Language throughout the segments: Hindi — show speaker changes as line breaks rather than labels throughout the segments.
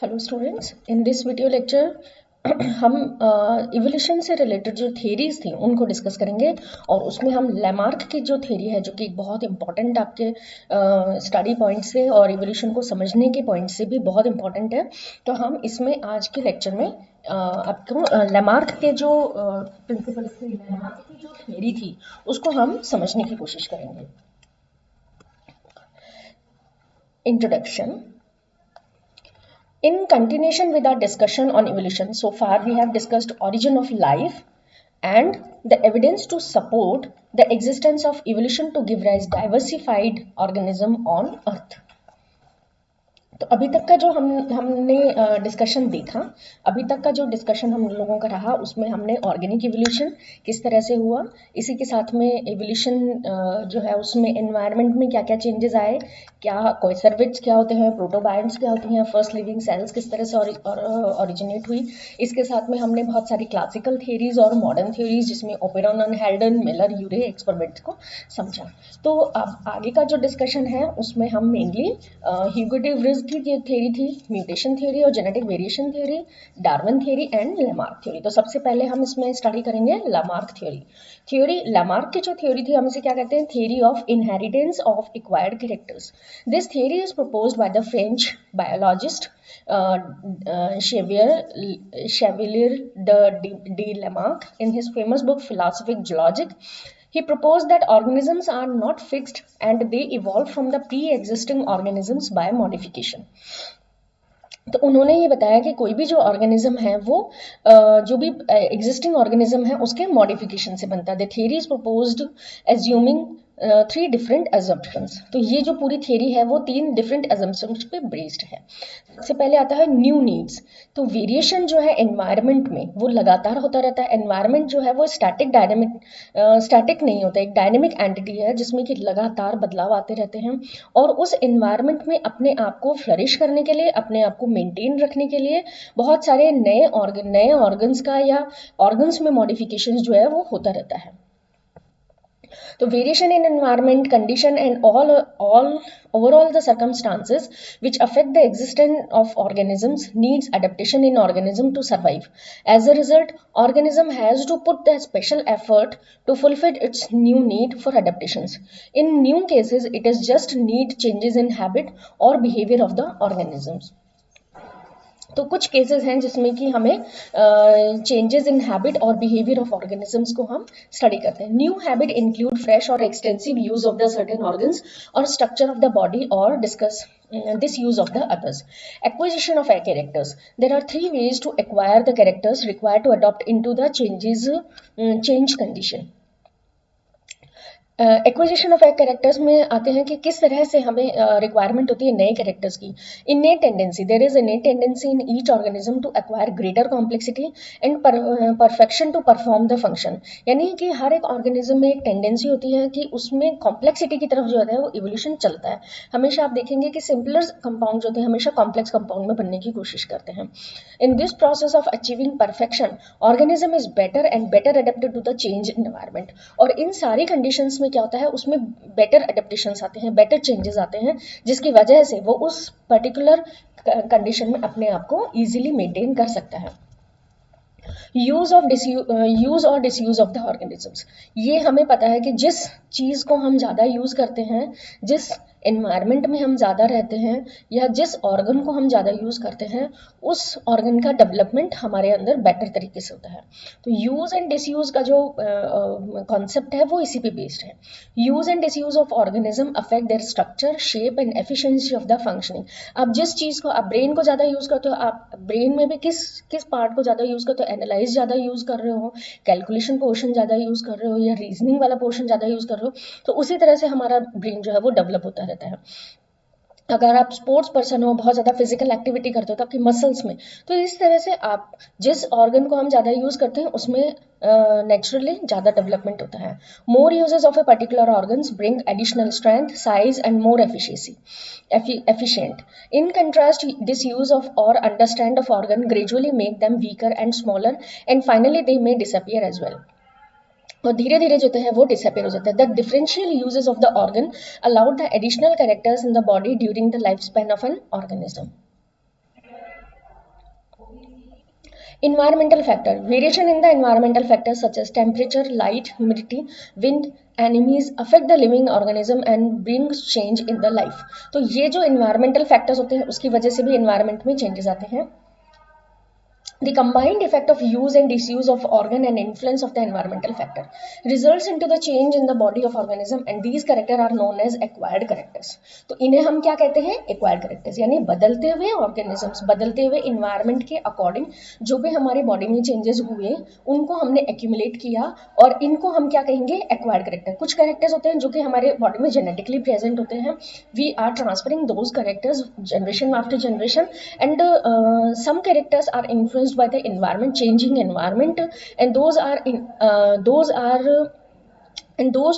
Hello students, in this video lecture हम इवोल्यूशन से रिलेटेड जो थेरीज थी उनको डिस्कस करेंगे। और उसमें हम लैमार्क की जो थेरी है, जो कि बहुत इंपॉर्टेंट आपके स्टडी पॉइंट से और इवोल्यूशन को समझने के पॉइंट से भी बहुत इंपॉर्टेंट है। तो हम इसमें आज के लेक्चर में आपको लैमार्क के जो प्रिंसिपल्स थे, लैमार्क की जो थेरी थी, उसको हम समझने की कोशिश करेंगे। Introduction. In continuation with our discussion on evolution, so far we have discussed origin of life and the evidence to support the existence of evolution to give rise diversified organism on earth. तो अभी तक का जो हमने डिस्कशन देखा, अभी तक का जो डिस्कशन हम लोगों का रहा, उसमें हमने ऑर्गेनिक इवोल्यूशन किस तरह से हुआ, इसी के साथ में इवोल्यूशन जो है उसमें एनवायरनमेंट में क्या क्या चेंजेस आए, क्या कोइसर्विट्स क्या होते हैं, प्रोटोबायंट्स क्या होती हैं, फर्स्ट लिविंग सेल्स किस तरह से ओरिजिनेट हुई। इसके साथ में हमने बहुत सारी क्लासिकल थ्योरीज और मॉडर्न थ्योरीज जिसमें ओपेरॉन, हेल्डन, मिलर, यूरे एक्सपेरिमेंट्स को समझा। तो अब आगे का जो डिस्कशन है उसमें हम मेनली ह्यूगो डे व्रिज की जो थ्योरी थी, म्यूटेशन थ्योरी और genetic variation theory, Darwin theory and Lamarck theory. तो सबसे पहले हम इसमें स्टडी करेंगे लैमार्क थ्योरी। लैमार्क की जो थ्योरी थी, हम इसे क्या कहते हैं, theory of inheritance of acquired characters. This theory is proposed by the French biologist Chevalier de Lamarck in his famous book Philosophic Logic. He proposed that organisms are not fixed and they evolve from the pre-existing organisms by modification. तो उन्होंने ये बताया कि कोई भी जो ऑर्गेनिज्म है वो जो भी एग्जिस्टिंग ऑर्गेनिज्म है उसके मॉडिफिकेशन से बनता है। The theory is proposed assuming 3 different assumptions. तो ये जो पूरी थियरी है वो 3 डिफरेंट अजम्पशंस पे बेस्ड है। सबसे पहले आता है न्यू नीड्स। तो वेरिएशन जो है एनवायरनमेंट में वो लगातार होता रहता है। एनवायरनमेंट जो है वो स्टैटिक नहीं होता, एक डायनेमिक एंटिटी है जिसमें कि लगातार बदलाव आते रहते हैं। और उस एनवायरनमेंट में अपने आप को फ्लरिश करने के लिए, अपने आप को मेंटेन रखने के लिए बहुत सारे नए ऑर्गन्स का या ऑर्गन्स में मॉडिफिकेशन जो है वो होता रहता है। तो variation in environment condition and all overall the circumstances which affect the existence of organisms needs adaptation in organism to survive. As a result, organism has to put the special effort to fulfill its new need for adaptations. In new cases, it is just need changes in habit or behavior of the organisms. तो कुछ केसेस हैं जिसमें कि हमें चेंजेस इन हैबिट और बिहेवियर ऑफ ऑर्गेनिजम्स को हम स्टडी करते हैं। न्यू हैबिट इंक्लूड फ्रेश और extensive use of the certain organs और स्ट्रक्चर ऑफ द बॉडी और discuss this use of the others. Acquisition of characters. There are 3 ways to acquire the characters required to adopt into the change condition. Acquisition of characters में आते हैं कि किस तरह से हमें रिक्वायरमेंट होती है नए कैरेक्टर्स की। Innate tendency, there is innate tendency in each organism to acquire greater complexity and perfection to perform the function. यानी कि हर एक ऑर्गेनिज्म में एक टेंडेंसी होती है कि उसमें कॉम्प्लेक्सिटी की तरफ जो है वो इवोल्यूशन चलता है। हमेशा आप देखेंगे कि सिंपलर कंपाउंड होते हैं हमेशा कॉम्प्लेक्स कंपाउंड में बनने की कोशिश करते हैं। In this process of achieving perfection, organism is better and better adapted to the change environment. और इन सारी कंडीशंस में क्या होता है, उसमें बेटर एडेप्टेशंस आते हैं, बेटर चेंजेस आते हैं, जिसकी वजह से वो उस पर्टिकुलर कंडीशन में अपने आप को इजीली मेंटेन कर सकता है। यूज और डिसयूज ऑफ द ऑर्गेनिजम्स। ये हमें पता है कि जिस चीज को हम ज्यादा यूज करते हैं, जिस एनवायरनमेंट में हम ज़्यादा रहते हैं या जिस ऑर्गन को हम ज़्यादा यूज़ करते हैं, उस ऑर्गन का डेवलपमेंट हमारे अंदर बेटर तरीके से होता है। तो यूज़ एंड डिसयूज़ का जो कॉन्सेप्ट है वो इसी पे बेस्ड है। Use and disuse of organism affect there structure, shape and efficiency of the functioning. आप जिस चीज़ को, आप ब्रेन को ज़्यादा यूज़ करते हो, आप ब्रेन में भी किस पार्ट को ज़्यादा यूज़ करते हो, एनालाइज ज़्यादा यूज़ कर रहे हो, कैलकुलेशन पोर्शन ज़्यादा यूज़ कर रहे हो या रीजनिंग वाला पोर्शन ज़्यादा यूज़ कर रहे हो, तो उसी तरह से हमारा ब्रेन जो है वो डेवलप होता रहता है। अगर आप स्पोर्ट्स पर्सन हो, बहुत ज़्यादा फिजिकल एक्टिविटी करते हो तो आपकी मसल्स में, तो इस तरह से आप जिस ऑर्गन को हम ज़्यादा यूज़ करते हैं उसमें नेचुरली ज़्यादा डेवलपमेंट होता है। More uses of a particular organs bring additional strength, size and more efficient. In contrast, disuse of or understand of organ gradually make them weaker and smaller and finally they may disappear as well. और धीरे धीरे जो है वो डिसअपियर हो जाता है। The differential uses of the organ allowed the additional characters in the body during the life span of an organism. Environmental factor. Variation in the environmental factors such as temperature, light, humidity, wind, enemies affect the living organism and bring change in the life. तो ये जो environmental factors होते हैं उसकी वजह से भी environment में changes आते हैं. The combined effect of use and disuse of organ and influence of the environmental factor results into the change in the body of organism, and these characters are known as acquired characters. तो इन्हें हम क्या कहते हैं? acquired characters, यानी बदलते हुए organisms, बदलते हुए environment के according जो भी हमारी body में changes हुए उनको हमने accumulate किया और इनको हम क्या कहेंगे? acquired character. कुछ characters होते हैं जो कि हमारे body में genetically present होते हैं. We are transferring those characters generation after generation, and some characters are influenced by the environment, changing environment, and those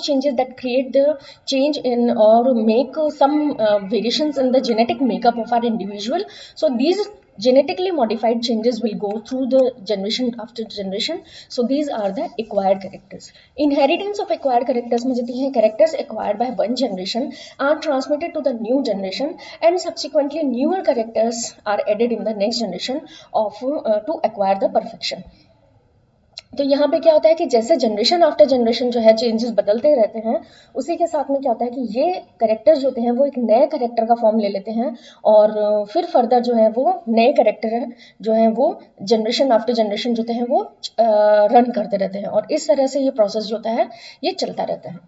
changes that create the change in or make some variations in the genetic makeup of our individual. So these genetically modified changes will go through the generation after generation. So these are the acquired characters. Inheritance of acquired characters में जाती हैं characters acquired by one generation are transmitted to the new generation, and subsequently newer characters are added in the next generation of to acquire the perfection. तो यहाँ पे क्या होता है कि जैसे जनरेशन आफ्टर जनरेशन जो है चेंजेस बदलते रहते हैं, उसी के साथ में क्या होता है कि ये करेक्टर्स जो होते हैं वो एक नए करेक्टर का फॉर्म ले लेते हैं और फिर फर्दर जो है वो नए करेक्टर जो है वो जनरेशन आफ्टर जनरेशन जो होते हैं वो रन करते रहते हैं, और इस तरह से ये प्रोसेस जो होता है ये चलता रहता है.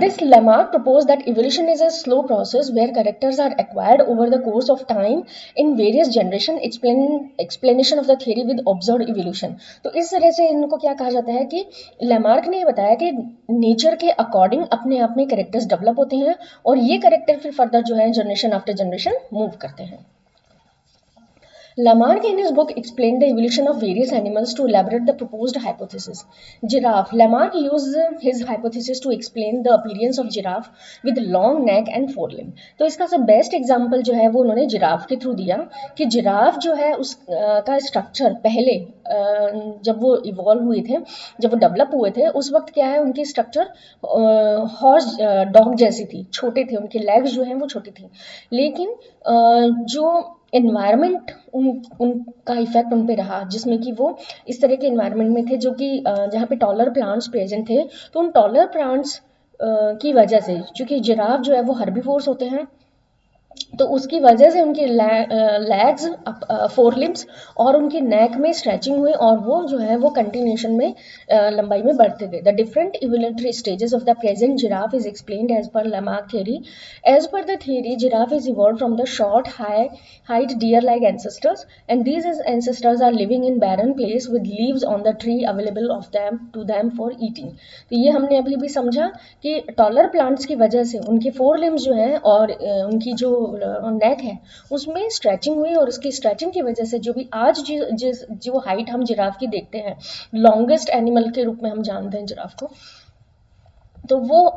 This Lamarck proposed that evolution is a slow process where characters are acquired over the course of time in various generations. Explanation of the theory with observed evolution. तो इस तरह से इनको क्या कहा जाता है कि लैमार्क ने बताया कि नेचर के अकॉर्डिंग अपने आप में कैरेक्टर्स डेवलप होते हैं और ये कैरेक्टर फिर फर्दर जो है जनरेशन आफ्टर जनरेशन मूव करते हैं. Lamarck in his book explained the evolution of various animals to elaborate the proposed hypothesis. Giraffe. Lamarck used his hypothesis to explain the appearance of giraffe with long neck and forelimb. तो इसका सब बेस्ट एग्जाम्पल जो है वो उन्होंने जिराफ के थ्रू दिया कि जिराफ जो है उस का स्ट्रक्चर पहले जब वो इवॉल्व हुए थे, जब वो डेवलप हुए थे, उस वक्त क्या है उनकी स्ट्रक्चर हॉर्स डॉग जैसी थी, छोटे थे, उनके लेग्स जो हैं वो छोटी थी, लेकिन जो एनवायरनमेंट उनका इफेक्ट उन पे रहा जिसमें कि वो इस तरह के एनवायरनमेंट में थे जो कि जहाँ पे टॉलर प्लांट्स प्रेजेंट थे, तो उन टॉलर प्लांट्स की वजह से, चूंकि जिराफ जो है वो हर्बीवोर्स होते हैं, तो उसकी वजह से उनकी लेग्स, फोर लिम्स और उनकी नेक में स्ट्रेचिंग हुई और वो जो है वो कंटिन्यूशन में लंबाई में बढ़ते गए. The different evolutionary stages of the present giraffe is explained as per Lamarck theory. As per the theory giraffe is evolve from the short height deer like ancestors, and these ancestors are living in barren place with leaves on the tree available of them to them for eating. तो ये हमने अभी भी समझा कि टॉलर प्लांट्स की वजह से उनके फोर लिम्स जो हैं और उनकी जो नेक है उसमें स्ट्रेचिंग हुई, और उसकी स्ट्रेचिंग की वजह से जो भी आज जो हाइट हम जिराफ की देखते हैं, लॉन्गेस्ट एनिमल के रूप में हम जानते हैं जिराफ को, तो वो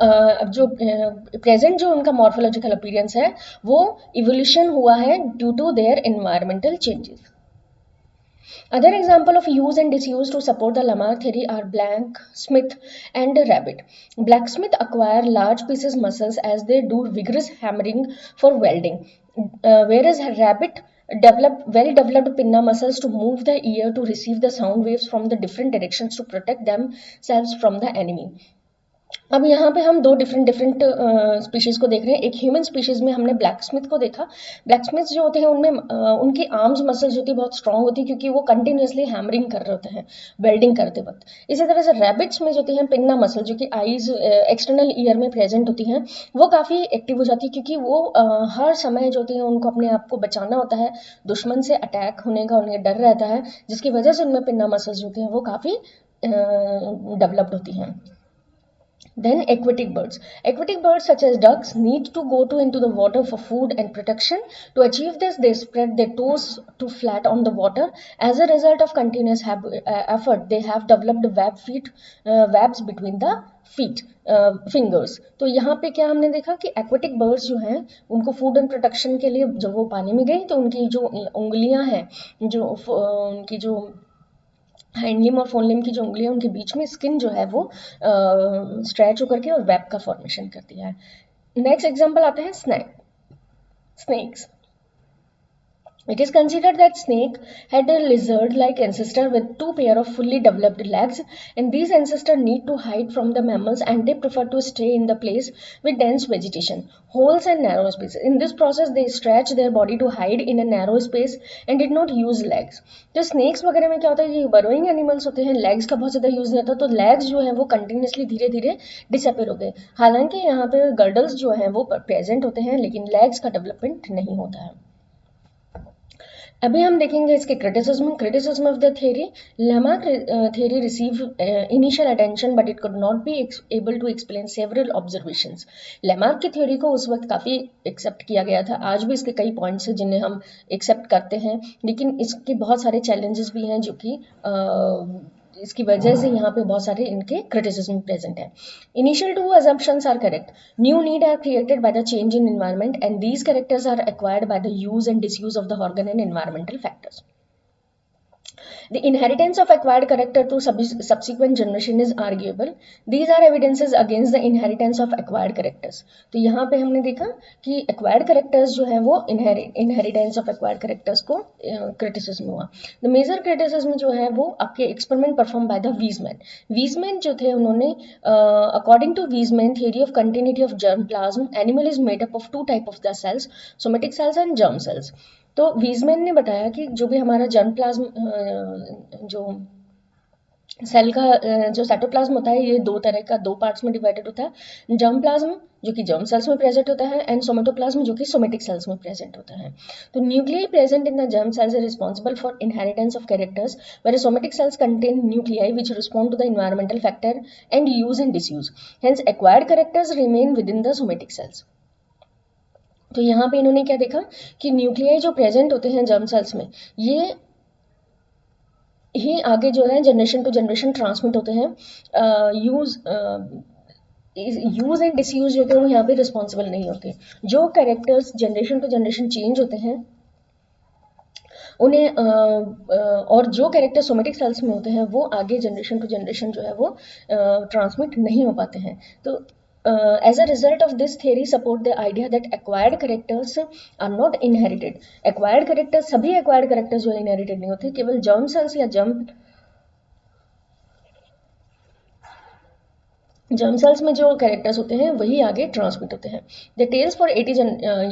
जो प्रेजेंट जो उनका मॉर्फोलॉजिकल अपीयरेंस है वो इवोल्यूशन हुआ है due to their environmental changes. Other example of use and disuse to support the Lamarck theory are blacksmith and rabbit. Blacksmith acquire large pieces muscles as they do vigorous hammering for welding, whereas rabbit develop well-developed pinna muscles to move the ear to receive the sound waves from the different directions to protect themselves from the enemy. अब यहाँ पे हम दो डिफरेंट स्पीशीज़ को देख रहे हैं. एक ह्यूमन स्पीशीज़ में हमने ब्लैक स्मिथ को देखा. ब्लैक स्मिथ जो होते हैं उनमें उनकी आर्म्स मसल्स होती है बहुत स्ट्रांग होती है क्योंकि वो कंटिन्यूसली हैमरिंग कर रहे होते हैं वेल्डिंग करते वक्त. इसी तरह से रैबिट्स में जो होती हैं पिन्ना मसल जो कि आईज एक्सटर्नल ईयर में प्रेजेंट होती हैं वो काफ़ी एक्टिव हो जाती है क्योंकि वो हर समय जो होती हैं उनको अपने आप को बचाना होता है, दुश्मन से अटैक होने का उन्हें डर रहता है, जिसकी वजह से उनमें पिन्ना मसल्स जो होती हैं वो काफ़ी डेवलप्ड होती हैं. Then aquatic birds. Aquatic birds such as ducks need to go into the water for food and protection. To achieve this, they spread their toes to flat on the water. As a result of continuous effort, they have developed webs between the fingers. तो यहाँ पे क्या हमने देखा कि aquatic birds जो हैं उनको food and protection के लिए जब वो पानी में गई तो उनकी जो उंगलियां हैं, जो उनकी जो हैंडलिम और फोनलिम की जो उंगलियां उनके बीच में स्किन जो है वो स्ट्रेच होकर के और वेब का फॉर्मेशन करती है. नेक्स्ट एग्जांपल आता है snacks. It is considered that snake had a lizard-like ancestor with two pair of fully developed legs, and these ancestors need to hide from the mammals, and they prefer to stay in the place with dense vegetation, holes and narrow spaces. In this process, they stretch their body to hide in a narrow space and did not use legs. तो snakes वगैरह में क्या होता है, ये burrowing animals होते हैं, legs का बहुत ज़्यादा यूज नहीं होता, तो legs जो है वो कंटिन्यूसली धीरे धीरे डिसअपेयर हो गए. हालांकि यहाँ पे गर्डल्स जो है वो प्रेजेंट होते हैं, लेकिन legs का डेवलपमेंट नहीं होता है. अभी हम देखेंगे इसके criticism of the theory. Lamarck theory receive initial attention but it could not be able to explain several observations. Lamarck की थ्योरी को उस वक्त काफ़ी एक्सेप्ट किया गया था. आज भी इसके कई पॉइंट्स हैं जिन्हें हम एक्सेप्ट करते हैं, लेकिन इसके बहुत सारे चैलेंजेस भी हैं जो कि इसकी वजह से यहाँ पे बहुत सारे इनके क्रिटिसिज्म प्रेजेंट है. Initial two assumptions are correct. New need are created by the change in environment, and these characters are acquired by the use and disuse of the organ and environmental factors. The inheritance of acquired character to subsequent generation is arguable. These are evidences against the inheritance of acquired characters. तो यहाँ पे हमने देखा कि acquired characters जो है वो inheritance of acquired characters को criticism हुआ. The major criticism जो है वो आपके experiment performed by the Weizmann. Weizmann जो थे उन्होंने according to Weizmann theory of continuity of germplasm, animal is made up of two type of the cells, somatic cells and germ cells. तो वीजमैन ने बताया कि जो भी हमारा जर्मप्लाज्म जो सेल का जो साइटोप्लाज्म होता है, ये दो तरह का, दो पार्ट्स में डिवाइडेड होता है. जर्मप्लाज्म जो कि जर्म सेल्स में प्रेजेंट होता है, एंड सोमेटोप्लाज्म जो कि सोमेटिक सेल्स में प्रेजेंट होता है. तो nuclei present in the germ cells are responsible for inheritance of characters, where somatic cells contain nuclei which respond to the environmental factor and use and disuse. Hence acquired characters remain within the somatic cells. तो यहाँ पे इन्होंने क्या देखा कि न्यूक्लियाई जो प्रेजेंट होते हैं जर्म सेल्स में, ये ही आगे जो है जनरेशन टू जनरेशन ट्रांसमिट होते हैं. यूज एंड डिसयूज जो होते हैं वो यहाँ पे रिस्पॉन्सिबल नहीं होते. जो characters generation to generation change होते हैं उन्हें और जो कैरेक्टर सोमेटिक सेल्स में होते हैं वो आगे जनरेशन टू जनरेशन जो है वो ट्रांसमिट नहीं हो पाते हैं. तो as a result of this theory support the idea that acquired characters are not inherited. Acquired characters, सभी acquired characters जो inherited नहीं होते, केवल germ cells या जर्म सेल्स में जो कैरेक्टर्स होते हैं वही आगे ट्रांसमिट होते हैं. द टेल्स फॉर 80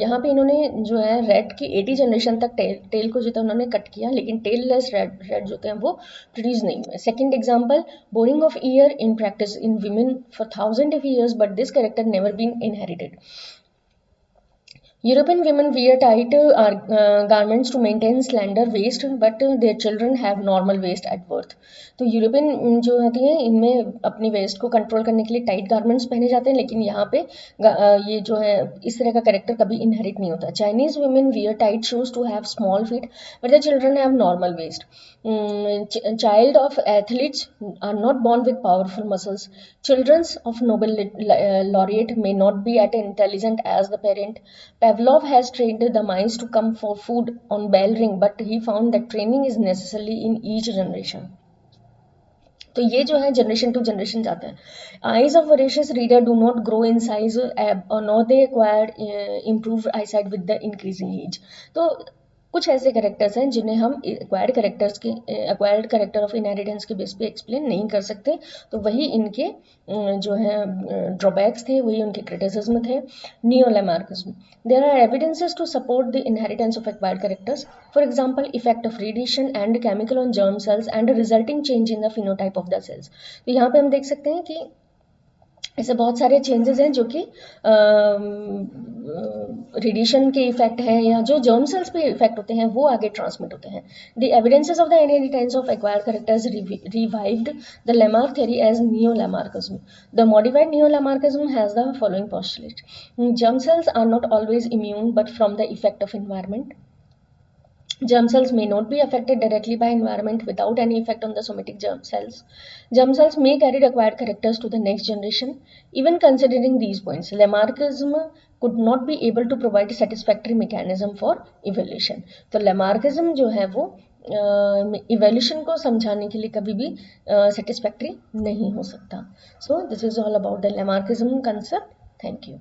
यहाँ पे इन्होंने जो है रेड की 80 जनरेशन तक टेल को जो था उन्होंने कट किया, लेकिन टेल लेस रेड जो हैं वो प्रोड्यूस नहीं हुए. Second example, boring of ear in practice in women for thousand of years but this character never been inherited. European women wear tight garments to maintain slender waist, but their children have normal waist at birth. तो यूरोपियन जो होती हैं इनमें अपनी वेस्ट को कंट्रोल करने के लिए टाइट गारमेंट्स पहने जाते हैं, लेकिन यहाँ पे ये जो है इस तरह का कैरेक्टर कभी इनहेरिट नहीं होता. Chinese women wear tight shoes to have small feet but the children have normal waist. Child of athletes are not born with powerful muscles. Children of Nobel laureate may not be as intelligent as the parent. Pavlov has trained the mice to come for food on bell ring, but he found that training is necessary in each generation. तो ये जो है जनरेशन टू जनरेशन जाता है. Eyes of voracious reader do not grow in size not they acquired improve eyesight with the increasing age. तो कुछ ऐसे कैरेक्टर्स हैं जिन्हें हम एक्वायर्ड कैरेक्टर ऑफ इनहेरिटेंस के बेस पे एक्सप्लेन नहीं कर सकते. तो वही इनके जो है ड्रॉबैक्स थे, वही उनके क्रिटिसिज्म थे. Neo-Lamarckism, there are evidences to support the inheritance of acquired characters. For example, effect of radiation and chemical on germ cells and resulting change in the phenotype of the cells. तो यहाँ पे हम देख सकते हैं कि ऐसे बहुत सारे चेंजेस हैं जो कि रेडिएशन के इफेक्ट हैं या जो जर्म सेल्स पे इफेक्ट होते हैं वो आगे ट्रांसमिट होते हैं. The evidences of the inheritance of acquired characters revived the Lamarck theory as neo-Lamarckism. The modified neo-Lamarckism has the following postulate. Germ cells are not always immune but from the effect of environment. Germ cells may not be affected directly by environment without any effect on the somatic germ cells. Germ cells may carry acquired characters to the next generation. Even considering these points, Lamarckism could not be able to provide a satisfactory mechanism for evolution. तो Lamarckism जो है वो evolution को समझाने के लिए कभी भी satisfactory नहीं हो सकता. So this is all about the Lamarckism concept. Thank you.